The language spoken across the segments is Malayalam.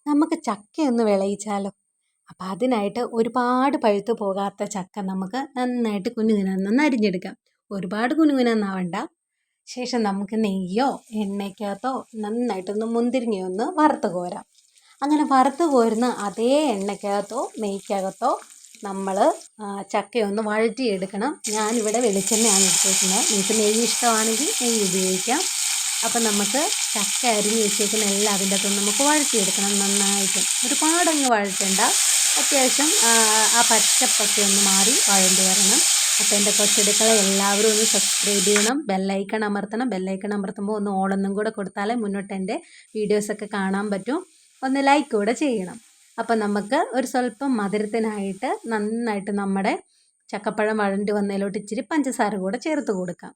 നമുക്ക് ചക്കയൊന്ന് വിളയിച്ചാലോ? അപ്പം അതിനായിട്ട് ഒരുപാട് പഴുത്ത് പോകാത്ത ചക്ക നമുക്ക് നന്നായിട്ട് കുനുകുനാന്നൊന്ന് അരിഞ്ഞെടുക്കാം. ഒരുപാട് കുനുകുനാന്നാവണ്ട. ശേഷം നമുക്ക് നെയ്യോ എണ്ണയ്ക്കകത്തോ നന്നായിട്ടൊന്ന് മുന്തിരിങ്ങയൊന്ന് വറുത്ത് കോരാം. അങ്ങനെ വറുത്ത് കോരുന്ന അതേ എണ്ണയ്ക്കകത്തോ നെയ്ക്കകത്തോ നമ്മൾ ചക്കയൊന്ന് വഴറ്റിയെടുക്കണം. ഞാനിവിടെ വെളിച്ചെണ്ണയാണ് എടുത്തേക്കുന്നത്. നിങ്ങൾക്ക് നെയ്യ് ഇഷ്ടമാണെങ്കിൽ നെയ്യ് ഉപയോഗിക്കാം. അപ്പം നമുക്ക് ചക്ക അരിഞ്ഞ് വെച്ചേക്കുന്ന എല്ലാം അതിൻ്റെ അകത്ത് നമുക്ക് വഴറ്റിയെടുക്കണം നന്നായിട്ട്. ഒരുപാടങ്ങ് വഴറ്റണ്ട, അത്യാവശ്യം ആ പച്ചപ്പൊക്കെ ഒന്ന് മാറി വഴണ്ട് വരണം. അപ്പോൾ എൻ്റെ കൊച്ചെടുക്കളെ എല്ലാവരും ഒന്ന് സബ്സ്ക്രൈബ് ചെയ്യണം, ബെല്ലൈക്കൺ അമർത്തണം. ബെല്ലൈക്കൺ അമർത്തുമ്പോൾ ഒന്ന് ഓളൊന്നും കൂടെ കൊടുത്താലേ മുന്നോട്ട് എൻ്റെ വീഡിയോസൊക്കെ കാണാൻ പറ്റും. ഒന്ന് ലൈക്ക് കൂടെ ചെയ്യണം. അപ്പം നമുക്ക് ഒരു സ്വല്പം മധുരത്തിനായിട്ട് നന്നായിട്ട് നമ്മുടെ ചക്കപ്പഴം വഴണ്ട് വന്നതിലോട്ട് ഇച്ചിരി പഞ്ചസാര കൂടെ ചേർത്ത് കൊടുക്കാം.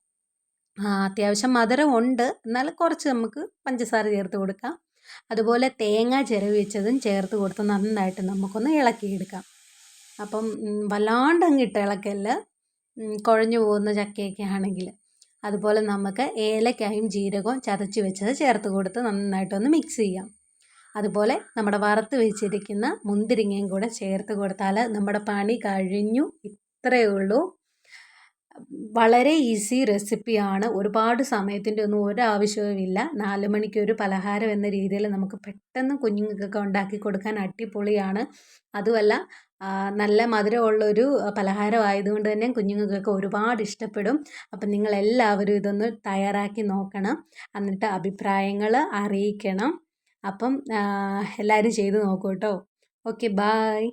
അത്യാവശ്യം മധുരമുണ്ട്, എന്നാൽ കുറച്ച് നമുക്ക് പഞ്ചസാര ചേർത്ത് കൊടുക്കാം. അതുപോലെ തേങ്ങ ചിരവി വെച്ചതും ചേർത്ത് കൊടുത്ത് നന്നായിട്ട് നമുക്കൊന്ന് ഇളക്കിയെടുക്കാം. അപ്പം വല്ലാണ്ട് അങ്ങിട്ട് ഇളക്കല്ല, കുഴഞ്ഞു പോകുന്ന ചക്കയൊക്കെ ആണെങ്കിൽ. അതുപോലെ നമുക്ക് ഏലക്കായും ജീരകവും ചതച്ച് വെച്ചത് ചേർത്ത് കൊടുത്ത് നന്നായിട്ടൊന്ന് മിക്സ് ചെയ്യാം. അതുപോലെ നമ്മുടെ വറുത്ത് വെച്ചിരിക്കുന്ന മുന്തിരിങ്ങയും കൂടെ ചേർത്ത് കൊടുത്താൽ നമ്മുടെ പണി കഴിഞ്ഞു. ഇത്രയേ ഉള്ളൂ. വളരെ ഈസി റെസിപ്പിയാണ്. ഒരുപാട് സമയത്തിൻ്റെ ഒന്നും ഒരാവശ്യവുമില്ല. 4 മണിക്കൊരു പലഹാരം എന്ന രീതിയിൽ നമുക്ക് പെട്ടെന്ന് കുഞ്ഞുങ്ങൾക്കൊക്കെ ഉണ്ടാക്കി കൊടുക്കാൻ അടിപൊളിയാണ്. അതുമല്ല നല്ല മധുരമുള്ളൊരു പലഹാരം ആയതുകൊണ്ട് തന്നെ കുഞ്ഞുങ്ങൾക്കൊക്കെ ഒരുപാട് ഇഷ്ടപ്പെടും. അപ്പം നിങ്ങളെല്ലാവരും ഇതൊന്ന് തയ്യാറാക്കി നോക്കണം. എന്നിട്ട് അഭിപ്രായങ്ങൾ അറിയിക്കണം. അപ്പം എല്ലാവരും ചെയ്ത് നോക്കൂ കേട്ടോ. Okay, bye.